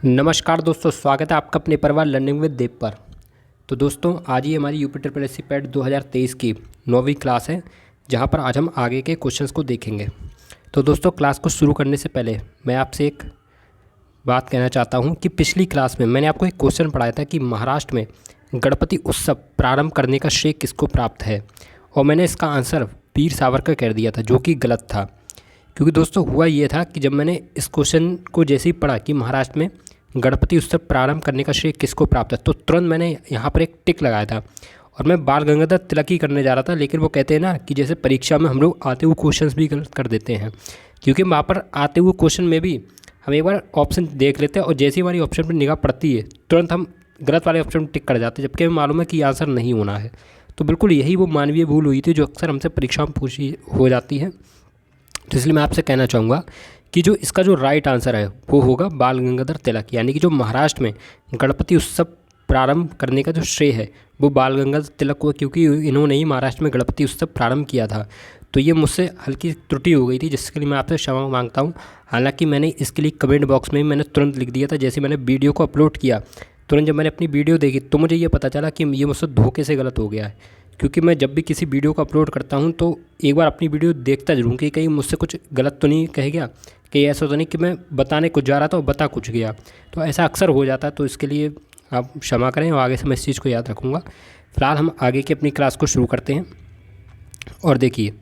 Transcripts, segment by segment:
नमस्कार दोस्तों, स्वागत है आपका अपने परिवार लर्निंग विद देव पर। तो दोस्तों, आज ही हमारी UP triple S C PET 2023 की 9वीं क्लास है, जहां पर आज हम आगे के क्वेश्चंस को देखेंगे। तो दोस्तों, क्लास को शुरू करने से पहले मैं आपसे एक बात कहना चाहता हूं कि पिछली क्लास में मैंने आपको एक क्वेश्चन पढ़ाया था कि महाराष्ट्र में गणपति उत्सव प्रारंभ करने का श्रेय किसको प्राप्त है, और मैंने इसका आंसर वीर सावरकर कर दिया था, जो कि गलत था। क्योंकि दोस्तों हुआ ये था कि जब मैंने इस क्वेश्चन को जैसे ही पढ़ा कि महाराष्ट्र में गणपति उत्सव प्रारंभ करने का श्रेय किसको प्राप्त है, तो तुरंत मैंने यहाँ पर एक टिक लगाया था और मैं बाल गंगाधर तिलक ही करने जा रहा था। लेकिन वो कहते हैं ना कि जैसे परीक्षा में हम लोग आते हुए क्वेश्चंस भी गलत कर देते हैं, क्योंकि वहाँ पर आते हुए क्वेश्चन में भी हम एक बार ऑप्शन देख लेते हैं और जैसे ही हमारी ऑप्शन पर निगाह पड़ती है तुरंत हम गलत वाले ऑप्शन पर टिक कर जाते हैं, जबकि हमें मालूम है कि आंसर नहीं होना है। तो बिल्कुल यही वो मानवीय भूल हुई थी जो अक्सर हमसे परीक्षा में पूछी हो जाती है। तो इसलिए मैं आपसे कहना चाहूँगा कि जो इसका जो राइट आंसर है वो होगा बाल गंगाधर तिलक, यानी कि जो महाराष्ट्र में गणपति उत्सव प्रारंभ करने का जो श्रेय है वो बाल गंगाधर तिलक को, क्योंकि इन्होंने ही महाराष्ट्र में गणपति उत्सव प्रारंभ किया था। तो ये मुझसे हल्की त्रुटि हो गई थी, जिसके लिए मैं आपसे क्षमा मांगता हूँ। हालांकि मैंने इसके लिए कमेंट बॉक्स में भी मैंने तुरंत लिख दिया था, जैसे मैंने वीडियो को अपलोड किया तुरंत जब मैंने अपनी वीडियो देखी तो मुझे ये पता चला कि ये मुझसे धोखे से गलत हो गया है। क्योंकि मैं जब भी किसी वीडियो को अपलोड करता हूं तो एक बार अपनी वीडियो देखता जरूर कि कहीं मुझसे कुछ गलत तो नहीं कह गया, कि ऐसा तो नहीं कि मैं बताने कुछ जा रहा था और बता कुछ गया। तो ऐसा अक्सर हो जाता है, तो इसके लिए आप क्षमा करें और आगे से मैं इस चीज़ को याद रखूँगा। फ़िलहाल हम आगे की अपनी क्लास को शुरू करते हैं। और देखिए,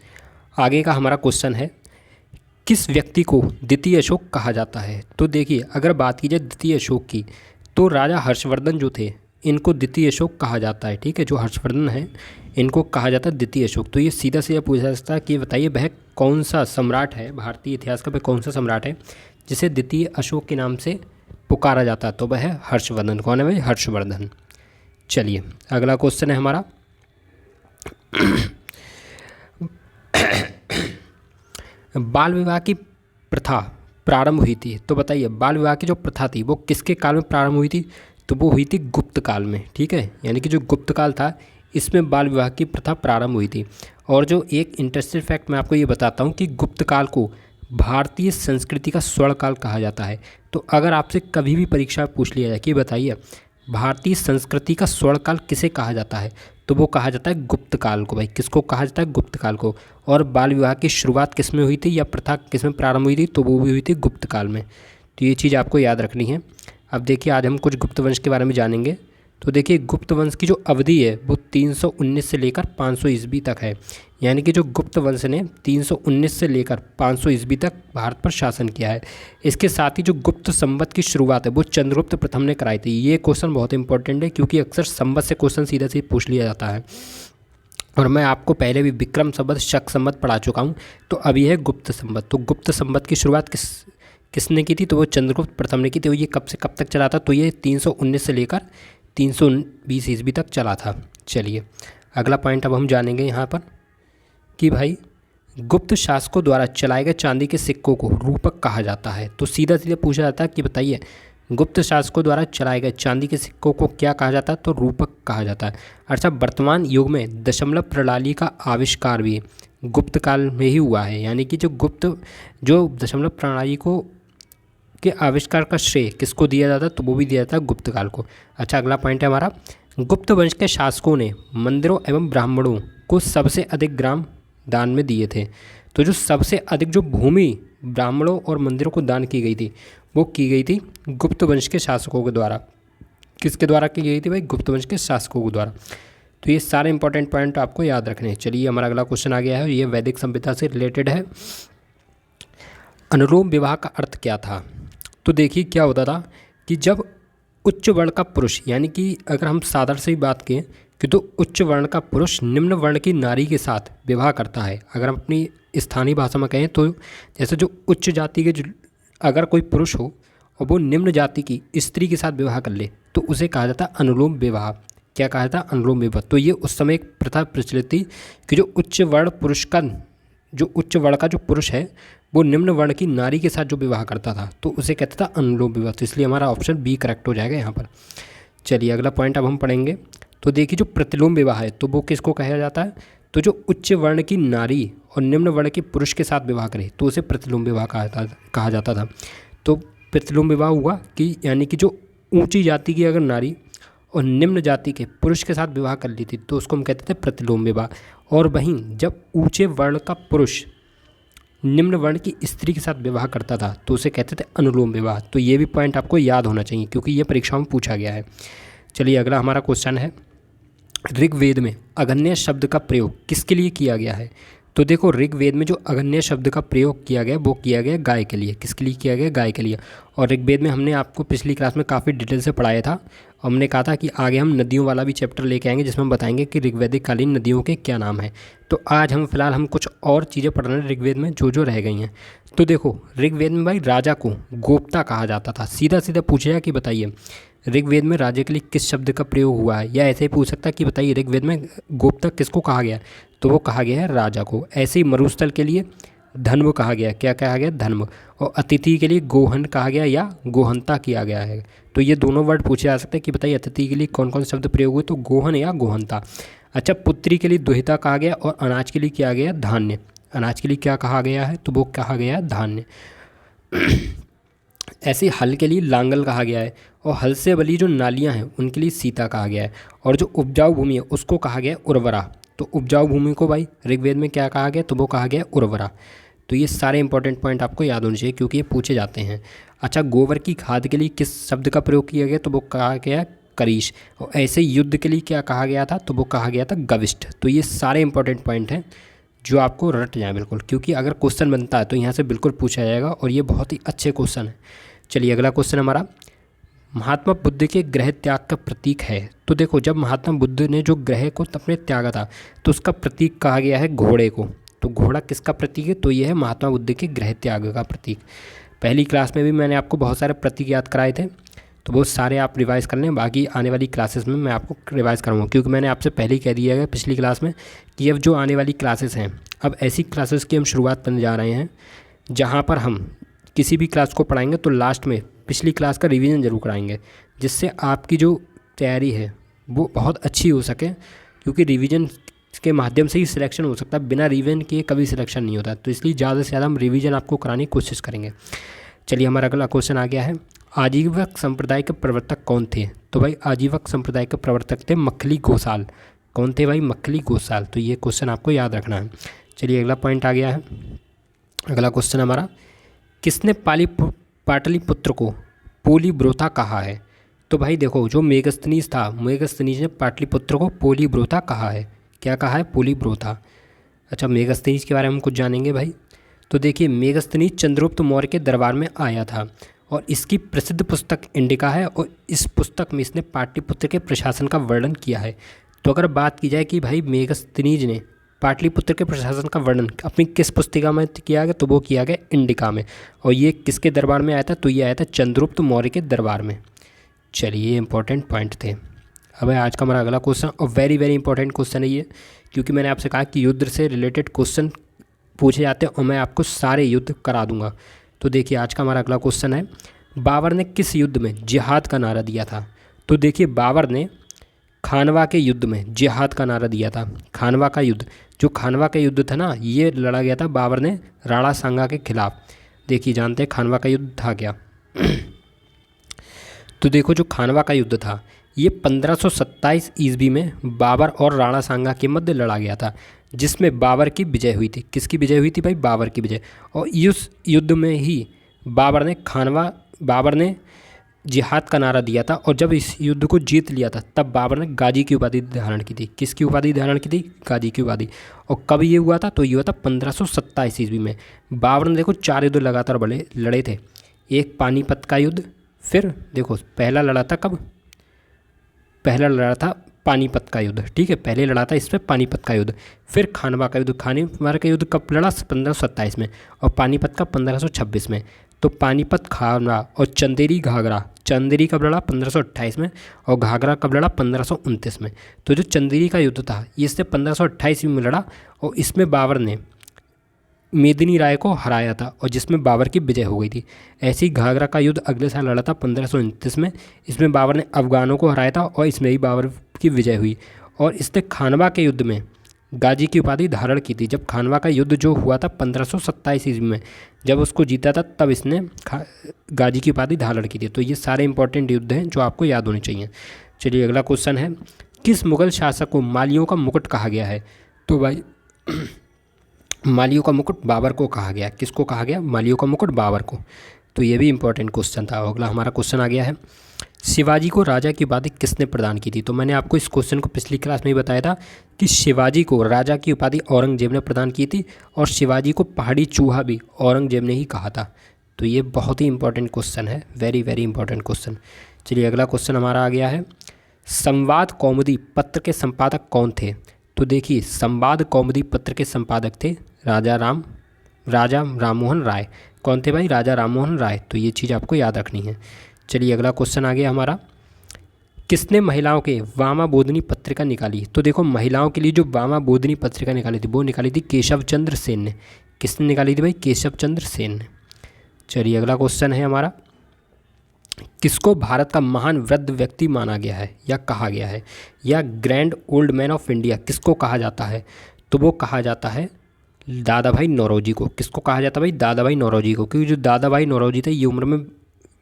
आगे का हमारा क्वेश्चन है, किस व्यक्ति को द्वितीय अशोक कहा जाता है। तो देखिए, अगर बात की जाए द्वितीय अशोक की तो राजा हर्षवर्धन जो थे इनको द्वितीय अशोक कहा जाता है। ठीक है, जो हर्षवर्धन है इनको कहा जाता है द्वितीय अशोक। तो ये सीधा सीधा पूछा जा सकता है कि बताइए वह कौन सा सम्राट है, भारतीय इतिहास का वह कौन सा सम्राट है जिसे द्वितीय अशोक के नाम से पुकारा जाता है। तो वह है हर्षवर्धन। कौन है भाई? हर्षवर्धन। चलिए, अगला क्वेश्चन है हमारा, बाल विवाह की प्रथा प्रारंभ हुई थी। तो बताइए, बाल विवाह की जो प्रथा थी वो किसके काल में प्रारंभ हुई थी? तो वो हुई थी गुप्त काल में। ठीक है, यानी कि जो गुप्त काल था इसमें बाल विवाह की प्रथा प्रारंभ हुई थी। और जो एक इंटरेस्टिंग फैक्ट मैं आपको ये बताता हूँ कि गुप्त काल को भारतीय संस्कृति का स्वर्ण काल कहा जाता है। तो अगर आपसे कभी भी परीक्षा में पूछ लिया जाए कि बताइए भारतीय संस्कृति का स्वर्ण काल किसे कहा जाता है, तो वो कहा जाता है गुप्त काल को। भाई किसको कहा जाता है? गुप्त काल को। और बाल विवाह की शुरुआत किस में हुई थी या प्रथा किस में प्रारंभ हुई थी? तो वो भी हुई थी गुप्त काल में। तो ये चीज़ आपको याद रखनी है। अब देखिए, आज हम कुछ गुप्त वंश के बारे में जानेंगे। तो देखिए, गुप्त वंश की जो अवधि है वो 319 से लेकर 500 ईस्वी तक है। यानी कि जो गुप्त वंश ने 319 से लेकर 500 ईस्वी तक भारत पर शासन किया है। इसके साथ ही जो गुप्त संवत की शुरुआत है वो चंद्रगुप्त प्रथम ने कराई थी। ये क्वेश्चन बहुत इंपॉर्टेंट है, क्योंकि अक्सर संवत से क्वेश्चन सीधा सीधा पूछ लिया जाता है। और मैं आपको पहले भी विक्रम संवत, शक संवत पढ़ा चुका हूँ। तो अभी है गुप्त संवत। तो गुप्त संवत की शुरुआत किसने की थी? तो वो चंद्रगुप्त प्रथम ने की थी। ये कब से कब तक चला था? तो ये 319 से लेकर 320 ईस्वी तक चला था। चलिए, अगला पॉइंट अब हम जानेंगे यहाँ पर कि भाई गुप्त शासकों द्वारा चलाए गए चांदी के सिक्कों को रूपक कहा जाता है। तो सीधा सीधा पूछा जाता है कि बताइए गुप्त शासकों द्वारा चलाए गए चांदी के सिक्कों को क्या कहा जाता है? तो रूपक कहा जाता है। अच्छा, वर्तमान युग में दशमलव प्रणाली का आविष्कार भी गुप्त काल में ही हुआ है। यानी कि जो दशमलव प्रणाली के आविष्कार का श्रेय किसको दिया जाता है? तो वो भी दिया जाता है गुप्त काल को। अच्छा, अगला पॉइंट है हमारा, गुप्त वंश के शासकों ने मंदिरों एवं ब्राह्मणों को सबसे अधिक ग्राम दान में दिए थे। तो जो सबसे अधिक जो भूमि ब्राह्मणों और मंदिरों को दान की गई थी वो की गई थी गुप्त वंश के शासकों के द्वारा। किसके द्वारा की गई थी भाई? गुप्त वंश के शासकों के द्वारा। तो ये सारे इंपॉर्टेंट पॉइंट आपको याद रखने हैं। चलिए, हमारा अगला क्वेश्चन आ गया है, ये वैदिक सभ्यता से रिलेटेड है। अनुलोम विवाह का अर्थ क्या था? तो देखिए, क्या होता था कि जब उच्च वर्ण का पुरुष, यानी कि अगर हम साधारण से ही बात करें कि तो उच्च वर्ण का पुरुष निम्न वर्ण की नारी के साथ विवाह करता है। अगर हम अपनी स्थानीय भाषा में कहें तो जैसे जो उच्च जाति के अगर कोई पुरुष हो और वो निम्न जाति की स्त्री के साथ विवाह कर ले तो उसे कहा जाता है अनुलोम विवाह। क्या कहा जाता है? अनुलोम विवाह। तो ये उस समय एक प्रथा प्रचलित थी कि जो उच्च वर्ण का जो पुरुष है वो निम्न वर्ण की नारी के साथ जो विवाह करता था तो उसे कहता था अनुलोम विवाह। तो इसलिए हमारा ऑप्शन बी करेक्ट हो जाएगा यहाँ पर। चलिए, अगला पॉइंट अब हम पढ़ेंगे। तो देखिए, जो प्रतिलोम विवाह है तो वो किसको कहा जाता है? तो जो उच्च वर्ण की नारी और निम्न वर्ण के पुरुष के साथ विवाह करे तो उसे प्रतिलोम विवाह कहा जाता था। तो प्रतिलोम विवाह हुआ कि यानी कि जो ऊंची जाति की अगर नारी और निम्न जाति के पुरुष के साथ विवाह कर ली थी तो उसको हम कहते थे प्रतिलोम विवाह। और वहीं जब ऊंचे वर्ण का पुरुष निम्न वर्ण की स्त्री के साथ विवाह करता था तो उसे कहते थे अनुलोम विवाह। तो ये भी पॉइंट आपको याद होना चाहिए क्योंकि ये परीक्षाओं में पूछा गया है। चलिए अगला हमारा क्वेश्चन है, ऋग्वेद में अगन्य शब्द का प्रयोग किसके लिए किया गया है? तो देखो ऋग्वेद में जो अगन्य शब्द का प्रयोग किया गया वो किया गया गाय के लिए। किसके लिए किया गया? गाय के लिए। और ऋग्वेद में हमने आपको पिछली क्लास में काफ़ी डिटेल से पढ़ाया था। हमने कहा था कि आगे हम नदियों वाला भी चैप्टर लेके आएंगे जिसमें हम बताएंगे कि ऋग्वैदिक कालीन नदियों के क्या नाम है। तो आज हम फिलहाल हम कुछ और चीज़ें पढ़ रहे हैं ऋग्वेद में जो जो रह गई हैं। तो देखो ऋग्वेद में भाई राजा को गोप्ता कहा जाता था। सीधा सीधा पूछा कि बताइए ऋग्वेद में राजा के लिए किस शब्द का प्रयोग हुआ है, या ऐसे ही पूछ सकता है कि बताइए ऋग्वेद में गोप्ता किसको कहा गया? तो वो कहा गया है राजा को। ऐसे ही मरुस्थल के लिए धन्व कहा गया। क्या कहा गया? धन्व। और अतिथि के लिए गोहन कहा गया या गोहनता किया गया है। तो ये दोनों वर्ड पूछे जा सकते हैं कि बताइए अतिथि के लिए कौन कौन से शब्द प्रयोग हुए? तो गोहन या गोहनता। अच्छा, पुत्री के लिए दुहिता कहा गया और अनाज के लिए किया गया धान्य। अनाज के लिए क्या कहा गया है? तो वो कहा गया है धान्य। ऐसे हल के लिए लांगल कहा गया है और हल से बली जो नालियाँ हैं उनके लिए सीता कहा गया है। और जो उपजाऊ भूमि है उसको कहा गया है उर्वरा। तो उपजाऊ भूमि को भाई ऋग्वेद में क्या कहा गया? तो वो कहा गया उर्वरा। तो ये सारे इंपॉर्टेंट पॉइंट आपको याद होने चाहिए क्योंकि ये पूछे जाते हैं। अच्छा, गोबर की खाद के लिए किस शब्द का प्रयोग किया गया? तो वो कहा गया करीश। और ऐसे युद्ध के लिए क्या कहा गया था? तो वो कहा गया था गविष्ठ। तो ये सारे इंपॉर्टेंट पॉइंट हैं जो आपको रट जाए बिल्कुल, क्योंकि अगर क्वेश्चन बनता है तो यहाँ से बिल्कुल पूछा जाएगा और ये बहुत ही अच्छे क्वेश्चन है। चलिए अगला क्वेश्चन हमारा, महात्मा बुद्ध के ग्रह त्याग का प्रतीक है। तो देखो जब महात्मा बुद्ध ने जो ग्रह को अपने त्यागा था तो उसका प्रतीक कहा गया है घोड़े को। तो घोड़ा किसका प्रतीक है? तो ये है महात्मा बुद्ध के ग्रह त्याग का प्रतीक। पहली क्लास में भी मैंने आपको बहुत सारे प्रतीक याद कराए थे, तो वो सारे आप रिवाइज़ कर लें। बाकी आने वाली क्लासेस में मैं आपको रिवाइज़ कराऊंगा क्योंकि मैंने आपसे पहले ही कह दिया है पिछली क्लास में कि अब जो आने वाली क्लासेस हैं अब ऐसी क्लासेस की हम शुरुआत करने जा रहे हैं जहाँ पर हम किसी भी क्लास को पढ़ाएंगे तो लास्ट में पिछली क्लास का रिवीजन ज़रूर कराएंगे, जिससे आपकी जो तैयारी है वो बहुत अच्छी हो सके। क्योंकि रिवीजन के माध्यम से ही सिलेक्शन हो सकता है, बिना रिवीजन किए कभी सिलेक्शन नहीं होता। तो इसलिए ज़्यादा से ज़्यादा हम रिवीजन आपको कराने की कोशिश करेंगे। चलिए हमारा अगला क्वेश्चन आ गया है, आजीवक संप्रदाय के प्रवर्तक कौन थे? तो भाई आजीवक संप्रदाय के प्रवर्तक थे मक्खली गोसाल। कौन थे भाई? मक्खली गोसाल। तो ये क्वेश्चन आपको याद रखना है। चलिए अगला पॉइंट आ गया है, अगला क्वेश्चन हमारा, किसने पाटलिपुत्र को पोलीब्रोथा कहा है? तो भाई देखो जो मेगस्थनीज था, मेगस्थनीज ने पाटलिपुत्र को पोलीब्रोथा कहा है। क्या कहा है? पोलीब्रोथा। अच्छा, मेगस्थनीज के बारे में हम कुछ जानेंगे भाई। तो देखिए मेगस्थनीज चंद्रगुप्त मौर्य के दरबार में आया था और इसकी प्रसिद्ध पुस्तक इंडिका है और इस पुस्तक में इसने पाटलिपुत्र के प्रशासन का वर्णन किया है। तो अगर बात की जाए कि भाई मेगस्थनीज ने पाटलिपुत्र के प्रशासन का वर्णन अपनी किस पुस्तिका में किया गया? तो वो किया गया इंडिका में। और ये किसके दरबार में आया था? तो ये आया था चंद्रगुप्त मौर्य के दरबार में। चलिए ये इंपॉर्टेंट पॉइंट थे। अब है आज का हमारा अगला क्वेश्चन और वेरी वेरी इंपॉर्टेंट क्वेश्चन है ये, क्योंकि मैंने आपसे कहा कि युद्ध से रिलेटेड क्वेश्चन पूछे जाते हैं और मैं आपको सारे युद्ध करा दूंगा। तो देखिए आज का हमारा अगला क्वेश्चन है, बाबर ने किस युद्ध में जिहाद का नारा दिया था? तो देखिए बाबर ने खानवा के युद्ध में जिहाद का नारा दिया था। खानवा का युद्ध, जो खानवा का युद्ध था ना, ये लड़ा गया था बाबर ने राणा सांगा के खिलाफ। देखिए जानते हैं खानवा का युद्ध था क्या? तो देखो जो खानवा का युद्ध था ये 1527 ईस्वी में बाबर और राणा सांगा के मध्य लड़ा गया था, जिसमें बाबर की विजय हुई थी। किसकी विजय हुई थी भाई? बाबर की विजय। और इस युद्ध में ही बाबर ने जिहाद का नारा दिया था और जब इस युद्ध को जीत लिया था तब बाबर ने गाजी की उपाधि धारण की थी। किसकी उपाधि धारण की थी? गाजी की उपाधि। और कब ये हुआ था? तो ये हुआ था 1527 ईस्वी में। बाबर ने देखो 4 युद्ध लगातार लड़े थे। एक पानीपत का युद्ध, फिर देखो पहला लड़ा था कब? पहला लड़ा था पानीपत का युद्ध, ठीक है, पहले लड़ा था इसमें पानीपत का युद्ध। फिर खानवा का युद्ध, खानवा का युद्ध कब लड़ा? 1527 में। और पानीपत का 1526 में। तो पानीपत, खानवा और चंदेरी घाघरा, चंदेरी कब लड़ा? 1528 में। और घाघरा कब लड़ा? 1529 में। तो जो चंदेरी का युद्ध था ये इससे 1528 में लड़ा और इसमें बाबर ने मेदिनी राय को हराया था और जिसमें बाबर की विजय हो गई थी। ऐसे ही घाघरा का युद्ध अगले साल लड़ा था 1529 में। इसमें बाबर ने अफगानों को हराया था और इसमें ही बाबर की विजय हुई। और इसने खानवा के युद्ध में गाजी की उपाधि धारण की थी। जब खानवा का युद्ध जो हुआ था 1527 ईस्वी में, जब उसको जीता था, तब इसने गाजी की उपाधि धारण की थी। तो ये सारे इंपॉर्टेंट युद्ध हैं जो आपको याद होने चाहिए। चलिए अगला क्वेश्चन है, किस मुगल शासक को मालियों का मुकुट कहा गया है? तो भाई मालियों का मुकुट बाबर को कहा गया। किसको कहा गया? मालियों का मुकुट बाबर को। तो ये भी इंपॉर्टेंट क्वेश्चन था। अगला हमारा क्वेश्चन आ गया है, शिवाजी को राजा की उपाधि किसने प्रदान की थी? तो मैंने आपको इस क्वेश्चन को पिछली क्लास में ही बताया था कि शिवाजी को राजा की उपाधि औरंगजेब ने प्रदान की थी, और शिवाजी को पहाड़ी चूहा भी औरंगजेब ने ही कहा था। तो ये बहुत ही इंपॉर्टेंट क्वेश्चन है, वेरी वेरी इंपॉर्टेंट क्वेश्चन। चलिए अगला क्वेश्चन हमारा आ गया है, संवाद कौमुदी पत्र के संपादक कौन थे? तो देखिए, संवाद कौमुदी पत्र के संपादक थे राजा राममोहन राय। कौन थे भाई? राजा राममोहन राय। तो ये चीज़ आपको याद रखनी है। चलिए अगला क्वेश्चन आ गया हमारा, किसने महिलाओं के वामा बोधनी पत्रिका निकाली? तो देखो, महिलाओं के लिए जो वामा बोधनी पत्रिका निकाली थी वो निकाली थी केशव चंद्र सेन ने। किसने निकाली थी भाई? केशव चंद्र सेन ने। चलिए अगला क्वेश्चन है हमारा, किसको भारत का महान वृद्ध व्यक्ति माना गया है या कहा गया है, या grand old man of India किसको कहा जाता है? तो वो कहा जाता है दादा भाई नौरोजी को। किसको कहा जाता है भाई? दादा भाई नौरोजी को। क्योंकि जो दादा भाई नौरोजी थे ये उम्र में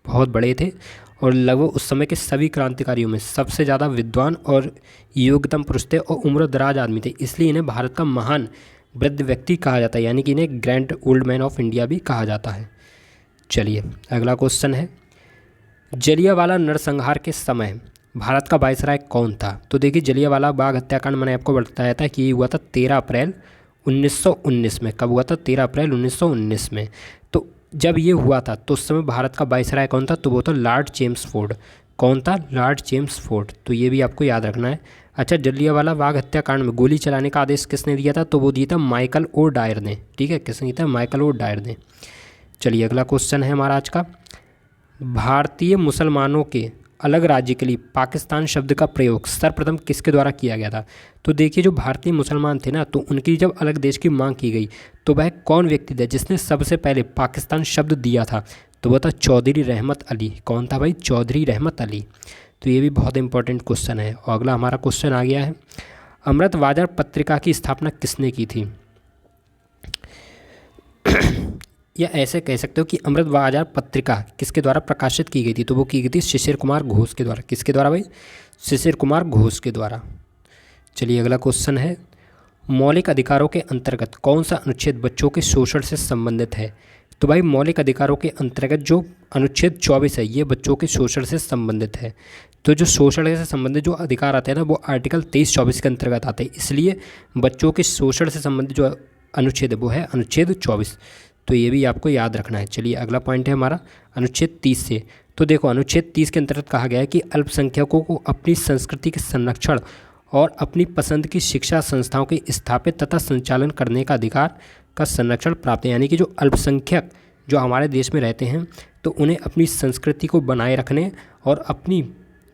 बहुत बड़े थे, और लगभग उस समय के सभी क्रांतिकारियों में सबसे ज़्यादा विद्वान और योग्यतम पुरुष थे, और उम्र दराज आदमी थे। इसलिए इन्हें भारत का महान वृद्ध व्यक्ति कहा जाता है, यानी कि इन्हें grand old man of India भी कहा जाता है। चलिए अगला क्वेश्चन है, जलियांवाला नरसंहार के समय भारत का वायसराय कौन था? तो देखिए, जलियांवाला बाग हत्याकांड मैंने आपको बताया था कि ये हुआ था 13 अप्रैल 1919 में। कब हुआ था? 13 अप्रैल 1919 में। तो जब ये हुआ था तो उस समय भारत का वायसराय कौन था? तो वो था लॉर्ड चेम्सफोर्ड। कौन था? Lord Chelmsford. तो ये भी आपको याद रखना है। अच्छा, जलियांवाला बाग हत्याकांड में गोली चलाने का आदेश किसने दिया था? तो वो दिया था माइकल ओ डायर ने। ठीक है, किसने दिया था? माइकल ओ डायर ने। चलिए अगला क्वेश्चन है हमारा आज का, भारतीय मुसलमानों के अलग राज्य के लिए पाकिस्तान शब्द का प्रयोग सर्वप्रथम किसके द्वारा किया गया था? तो देखिए, जो भारतीय मुसलमान थे ना, तो उनकी जब अलग देश की मांग की गई तो वह कौन व्यक्ति था जिसने सबसे पहले पाकिस्तान शब्द दिया था? तो वह था चौधरी रहमत अली। कौन था भाई? चौधरी रहमत अली। तो ये भी बहुत इंपॉर्टेंट क्वेश्चन है। और अगला हमारा क्वेश्चन आ गया है, अमृत बाजार पत्रिका की स्थापना किसने की थी? या ऐसे कह सकते हो कि अमृत बाजार पत्रिका किसके द्वारा प्रकाशित की गई थी? तो वो की गई थी शिशिर कुमार घोष के द्वारा। किसके द्वारा भाई? शिशिर कुमार घोष के द्वारा। चलिए अगला क्वेश्चन है, मौलिक अधिकारों के अंतर्गत कौन सा अनुच्छेद बच्चों के शोषण से संबंधित है? तो भाई, मौलिक अधिकारों के अंतर्गत जो अनुच्छेद 24 है ये बच्चों के शोषण से संबंधित है। तो जो शोषण से संबंधित जो अधिकार आते हैं ना, वो आर्टिकल 23-24 के अंतर्गत आते हैं। इसलिए बच्चों के शोषण से संबंधित जो अनुच्छेद है वो है अनुच्छेद 24। तो ये भी आपको याद रखना है। चलिए अगला पॉइंट है हमारा अनुच्छेद 30 से। तो देखो, अनुच्छेद 30 के अंतर्गत कहा गया है कि अल्पसंख्यकों को अपनी संस्कृति के संरक्षण और अपनी पसंद की शिक्षा संस्थाओं के स्थापित तथा संचालन करने का अधिकार का संरक्षण प्राप्त है। यानी कि जो अल्पसंख्यक जो हमारे देश में रहते हैं तो उन्हें अपनी संस्कृति को बनाए रखने और अपनी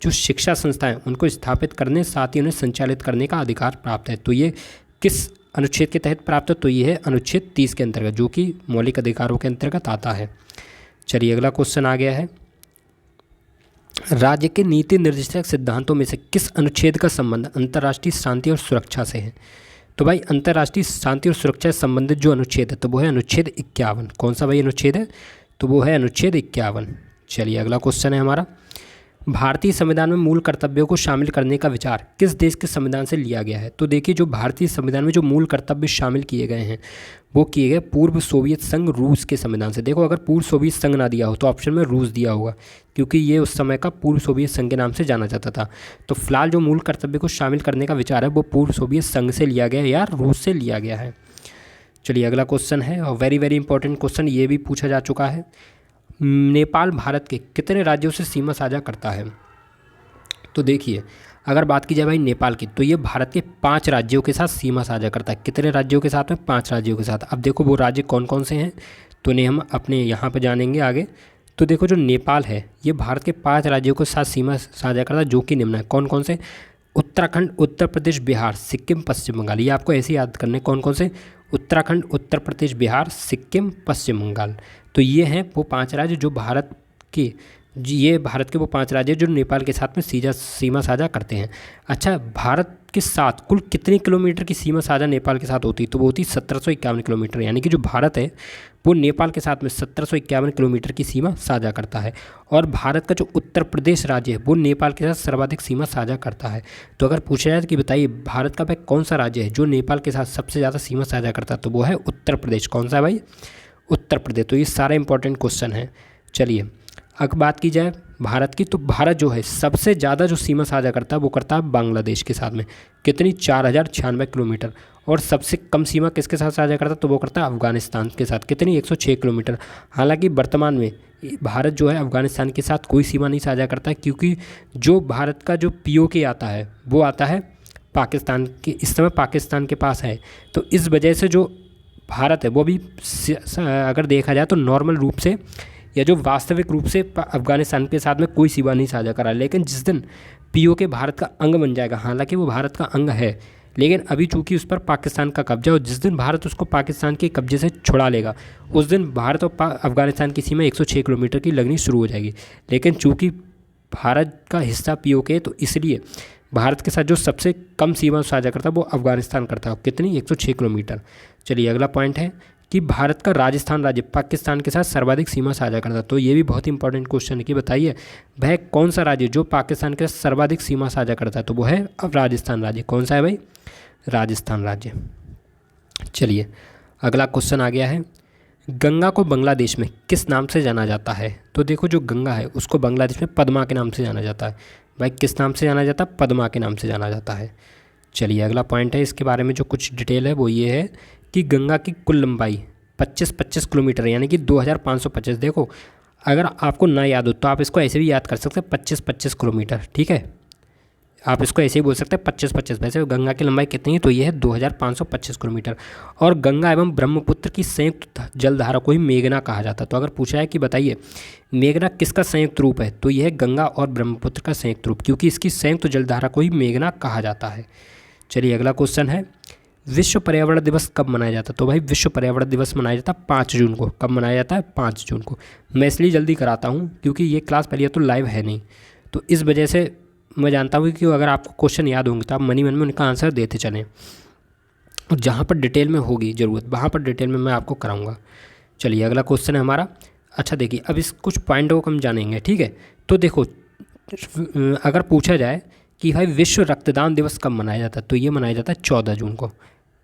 जो शिक्षा संस्थाएं उनको स्थापित करने, साथ ही उन्हें संचालित करने का अधिकार प्राप्त है। तो ये किस अनुच्छेद के तहत प्राप्त है? तो ये है अनुच्छेद 30 के अंतर्गत, जो कि मौलिक अधिकारों के अंतर्गत आता है। चलिए अगला क्वेश्चन आ गया है, राज्य के नीति निर्देशक सिद्धांतों में से किस अनुच्छेद का संबंध अंतर्राष्ट्रीय शांति और सुरक्षा से है? तो भाई, अंतर्राष्ट्रीय शांति और सुरक्षा से संबंधित जो अनुच्छेद है तो वो है अनुच्छेद 51। कौन सा भाई अनुच्छेद है? तो वो है अनुच्छेद 51। चलिए अगला क्वेश्चन है हमारा, भारतीय संविधान में मूल कर्तव्यों को शामिल करने का विचार किस देश के संविधान से लिया गया है? तो देखिए, जो भारतीय संविधान में जो मूल कर्तव्य शामिल किए गए हैं वो किए गए पूर्व सोवियत संघ रूस के संविधान से। देखो, अगर पूर्व सोवियत संघ ना दिया हो तो ऑप्शन में रूस दिया होगा, क्योंकि ये उस समय का पूर्व सोवियत संघ के नाम से जाना जाता था। तो फिलहाल जो मूल कर्तव्य को शामिल करने का विचार है वो पूर्व सोवियत संघ से लिया गया है या रूस से लिया गया है। चलिए अगला क्वेश्चन है, और वेरी वेरी इंपॉर्टेंट क्वेश्चन ये भी पूछा जा चुका है, नेपाल भारत के कितने राज्यों से सीमा साझा करता है? तो देखिए, अगर बात की जाए भाई नेपाल की, तो ये भारत के 5 राज्यों के साथ सीमा साझा करता है। कितने राज्यों के साथ में? 5 राज्यों के साथ। अब देखो वो राज्य कौन कौन से हैं तो उन्हें हम अपने यहाँ पर जानेंगे आगे। तो देखो, जो नेपाल है ये भारत के 5 राज्यों के साथ सीमा साझा करता है, जो कि निम्न है। कौन कौन से? उत्तराखंड, उत्तर प्रदेश, बिहार, सिक्किम, पश्चिम बंगाल। ये आपको ऐसे याद करने कौन कौन से? उत्तराखंड, उत्तर प्रदेश, बिहार, सिक्किम, पश्चिम बंगाल। तो ये हैं वो 5 राज्य जो भारत के वो 5 राज्य जो नेपाल के साथ में सीमा साझा करते हैं। अच्छा, भारत के साथ कुल कितनी किलोमीटर की सीमा साझा नेपाल के साथ होती? तो वो होती 1751 किलोमीटर। यानी कि जो भारत है वो नेपाल के साथ में 1751 किलोमीटर की सीमा साझा करता है। और भारत का जो उत्तर प्रदेश राज्य है वो नेपाल के साथ सर्वाधिक सीमा साझा करता है। तो अगर पूछा जाए कि बताइए भारत का भाई कौन सा राज्य है जो नेपाल के साथ सबसे ज़्यादा सीमा साझा करता है, तो वो है उत्तर प्रदेश। कौन सा है भाई? उत्तर प्रदेश। तो ये सारे इंपॉर्टेंट क्वेश्चन हैं। चलिए अगर बात की जाए भारत की, तो भारत जो है सबसे ज़्यादा जो सीमा साझा करता है वो करता है बांग्लादेश के साथ में। कितनी? 4096 किलोमीटर। और सबसे कम सीमा किसके साथ साझा करता है? तो वो करता है अफगानिस्तान के साथ। कितनी? 106 किलोमीटर। हालांकि वर्तमान में भारत जो है अफगानिस्तान के साथ कोई सीमा नहीं साझा करता है, क्योंकि जो भारत का जो POK आता है वो आता है पाकिस्तान के, इस समय पाकिस्तान के पास है। तो इस वजह से जो भारत है वो भी अगर देखा जाए तो नॉर्मल रूप से या जो वास्तविक रूप से अफगानिस्तान के साथ में कोई सीमा नहीं साझा करा। लेकिन जिस दिन POK भारत का अंग बन जाएगा, हालांकि वो भारत का अंग है लेकिन अभी चूंकि उस पर पाकिस्तान का कब्जा, और जिस दिन भारत उसको पाकिस्तान के कब्जे से छुड़ा लेगा उस दिन भारत और अफगानिस्तान की सीमा 106 किलोमीटर की लगनी शुरू हो जाएगी। लेकिन चूंकि भारत का हिस्सा POK, तो इसलिए भारत के साथ जो सबसे कम सीमा साझा करता है वो अफगानिस्तान करता है। कितनी? 106 किलोमीटर। चलिए अगला पॉइंट है कि भारत का राजस्थान राज्य पाकिस्तान के साथ सर्वाधिक सीमा साझा करता है। तो ये भी बहुत इंपॉर्टेंट क्वेश्चन है कि बताइए वह कौन सा राज्य जो पाकिस्तान के साथ सर्वाधिक सीमा साझा करता है? तो वो है अब राजस्थान राज्य। कौन सा है भाई? राजस्थान राज्य। चलिए अगला क्वेश्चन आ गया है, गंगा को बांग्लादेश में किस नाम से जाना जाता है? तो देखो जो गंगा है उसको बांग्लादेश में पद्मा के नाम से जाना जाता है। भाई किस नाम से जाना जाता है? पद्मा के नाम से जाना जाता है। चलिए अगला पॉइंट है, इसके बारे में जो कुछ डिटेल है वो ये है कि गंगा की कुल लंबाई 25 किलोमीटर यानी कि 2525। देखो अगर आपको ना याद हो तो आप इसको ऐसे भी याद कर सकते हैं 25 किलोमीटर। ठीक है, आप इसको ऐसे ही बोल सकते हैं 25। वैसे गंगा की लंबाई कितनी है? तो ये है 2525 किलोमीटर। और गंगा एवं ब्रह्मपुत्र की संयुक्त जलधारा को ही मेघना कहा जाता है। तो अगर पूछा है कि बताइए मेघना किसका संयुक्त रूप है? तो यह है गंगा और ब्रह्मपुत्र का संयुक्त रूप, क्योंकि इसकी संयुक्त जलधारा को ही मेघना कहा जाता है। चलिए अगला क्वेश्चन है, विश्व पर्यावरण दिवस कब मनाया जाता है? तो भाई विश्व पर्यावरण दिवस मनाया जाता है 5 जून को। कब मनाया जाता है? 5 जून को। मैं इसलिए जल्दी कराता हूँ क्योंकि ये क्लास पहले तो लाइव है नहीं, तो इस वजह से मैं जानता हूँ कि अगर आपको क्वेश्चन याद होंगे तो आप मन ही मन में उनका आंसर देते चलें, और जहाँ पर डिटेल में होगी ज़रूरत वहाँ पर डिटेल में मैं आपको कराऊँगा। चलिए अगला क्वेश्चन है हमारा। अच्छा देखिए अब इस कुछ पॉइंटों को हम जानेंगे। ठीक है, तो देखो अगर पूछा जाए कि भाई विश्व रक्तदान दिवस कब मनाया जाता है? तो ये मनाया जाता है 14 जून को।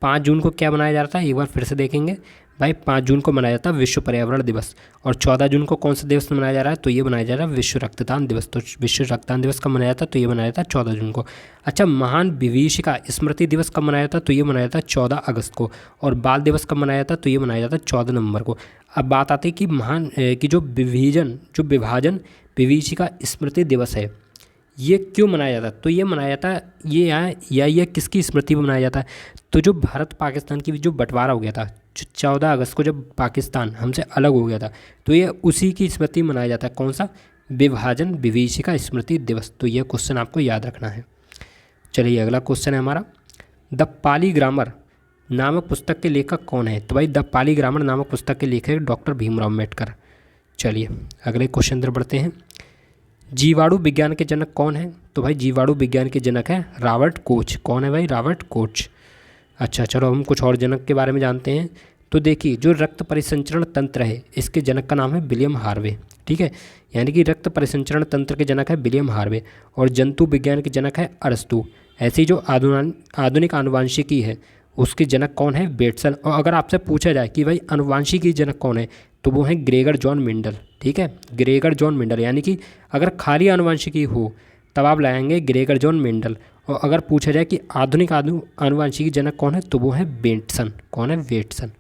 5 जून को क्या मनाया जाता है? एक बार फिर से देखेंगे भाई। 5 जून को मनाया जाता है विश्व पर्यावरण दिवस, और 14 जून को कौन सा दिवस मनाया जा रहा है? तो ये मनाया जा रहा है विश्व रक्तदान दिवस। तो विश्व रक्तदान दिवस कब मनाया जाता है? तो ये मनाया जाता है 14 जून को। अच्छा, महान विभीषिका स्मृति दिवस कब मनाया जाता है? तो ये मनाया जाता है 14 अगस्त को। और बाल दिवस कब मनाया जाता है? तो ये मनाया जाता है 14 नवंबर को। अब बात आती है कि जो विभाजन विभीषिका स्मृति दिवस है ये क्यों मनाया जाता है? तो ये मनाया जाता है ये किसकी स्मृति में मनाया जाता है? तो जो भारत पाकिस्तान की जो बंटवारा हो गया था, जो 14 अगस्त को जब पाकिस्तान हमसे अलग हो गया था, तो ये उसी की स्मृति में मनाया जाता है। कौन सा? विभाजन विभीषिका स्मृति दिवस। तो ये क्वेश्चन आपको याद रखना है। चलिए अगला क्वेश्चन है हमारा, द पाली ग्रामर नामक पुस्तक के लेखक कौन है? तो भाई द पाली ग्रामर नामक पुस्तक के लेखक डॉक्टर भीमराव अम्बेडकर। चलिए अगले क्वेश्चन तरफ बढ़ते हैं। जीवाणु विज्ञान के जनक कौन है? तो भाई जीवाणु विज्ञान के जनक है रॉबर्ट कोच। कौन है भाई? Robert Koch. अच्छा चलो हम कुछ और जनक के बारे में जानते हैं। तो देखिए जो रक्त परिसंचरण तंत्र है इसके जनक का नाम है विलियम हार्वे। ठीक है, यानी कि रक्त परिसंचरण तंत्र के जनक है विलियम हार्वे। और जंतु विज्ञान के जनक है अरस्तु। ऐसी जो आधुनिक आनुवांशिकी है उसके जनक कौन है? बेटसन। और अगर आपसे पूछा जाए कि भाई आनुवांशिकी जनक कौन है तो वो है ग्रेगर जॉन मेंडल। ठीक है, ग्रेगर जॉन मेंडल। यानी कि अगर खाली आनुवांशिकी हो तब आप लाएंगे ग्रेगर जॉन मेंडल। और अगर पूछा जाए कि आधुनिक आनुवांशिकी जनक कौन है तो वो है बेटसन। कौन है? बेटसन।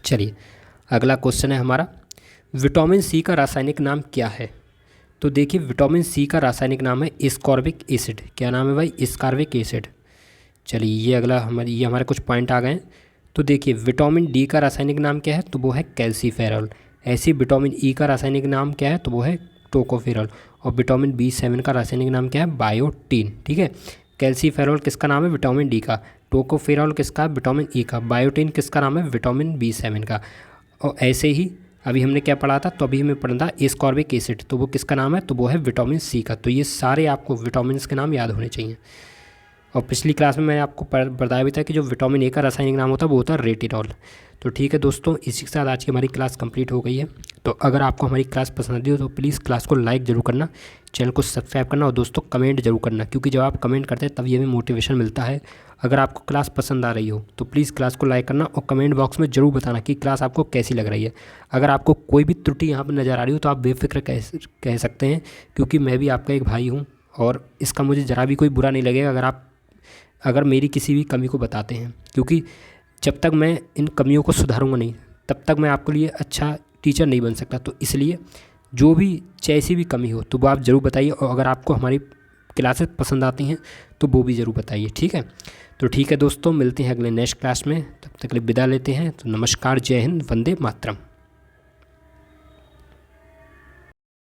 चलिए अगला क्वेश्चन है हमारा, विटामिन सी का रासायनिक नाम क्या है? तो देखिए विटामिन सी का रासायनिक नाम है एस्कॉर्बिक एसिड। क्या नाम है भाई? Ascorbic acid. चलिए ये हमारे कुछ पॉइंट आ गए हैं। तो देखिए विटामिन डी का रासायनिक नाम क्या है? तो वो है कैल्सीफेरॉल। ऐसी विटामिन ई का रासायनिक नाम क्या है? तो वो है टोकोफेरॉल। और विटामिन B7 का रासायनिक नाम क्या है? बायोटीन। ठीक है, कैल्सीफेरॉल किसका नाम है? विटामिन डी का। टोकोफेरॉल किसका? विटामिन ई का। बायोटीन किसका नाम है? विटामिन B7 का। और ऐसे ही अभी हमने क्या पढ़ा था? तो अभी हमें पढ़ा था एस्कॉर्बिक एसिड, तो वो किसका नाम है? तो वो है विटामिन सी का। तो ये सारे आपको विटामिन के नाम याद होने चाहिए। और पिछली क्लास में मैंने आपको बताया भी था कि जो विटामिन ए का रासायनिक नाम होता है वो होता है रेटिनॉल। तो ठीक है दोस्तों, इसी के साथ आज की हमारी क्लास कंप्लीट हो गई है। तो अगर आपको हमारी क्लास पसंद आई हो तो प्लीज़ क्लास को लाइक ज़रूर करना, चैनल को सब्सक्राइब करना और दोस्तों कमेंट जरूर करना, क्योंकि जब आप कमेंट करते हैं तभी हमें मोटिवेशन मिलता है। अगर आपको क्लास पसंद आ रही हो तो प्लीज़ क्लास को लाइक करना और कमेंट बॉक्स में ज़रूर बताना कि क्लास आपको कैसी लग रही है। अगर आपको कोई भी त्रुटि यहाँ पर नज़र आ रही हो तो आप बेफिक्र कह सकते हैं, क्योंकि मैं भी आपका एक भाई हूँ और इसका मुझे ज़रा भी कोई बुरा नहीं लगेगा अगर मेरी किसी भी कमी को बताते हैं, क्योंकि जब तक मैं इन कमियों को सुधारूंगा नहीं तब तक मैं आपके लिए अच्छा टीचर नहीं बन सकता। तो इसलिए जो भी जैसी भी कमी हो तो वो आप ज़रूर बताइए, और अगर आपको हमारी क्लासेस पसंद आती हैं तो वो भी ज़रूर बताइए। ठीक है, तो ठीक है दोस्तों, मिलते हैं अगले नेक्स्ट क्लास में, तब तक के लिए विदा लेते हैं। तो नमस्कार, जय हिंद, वंदे मातरम।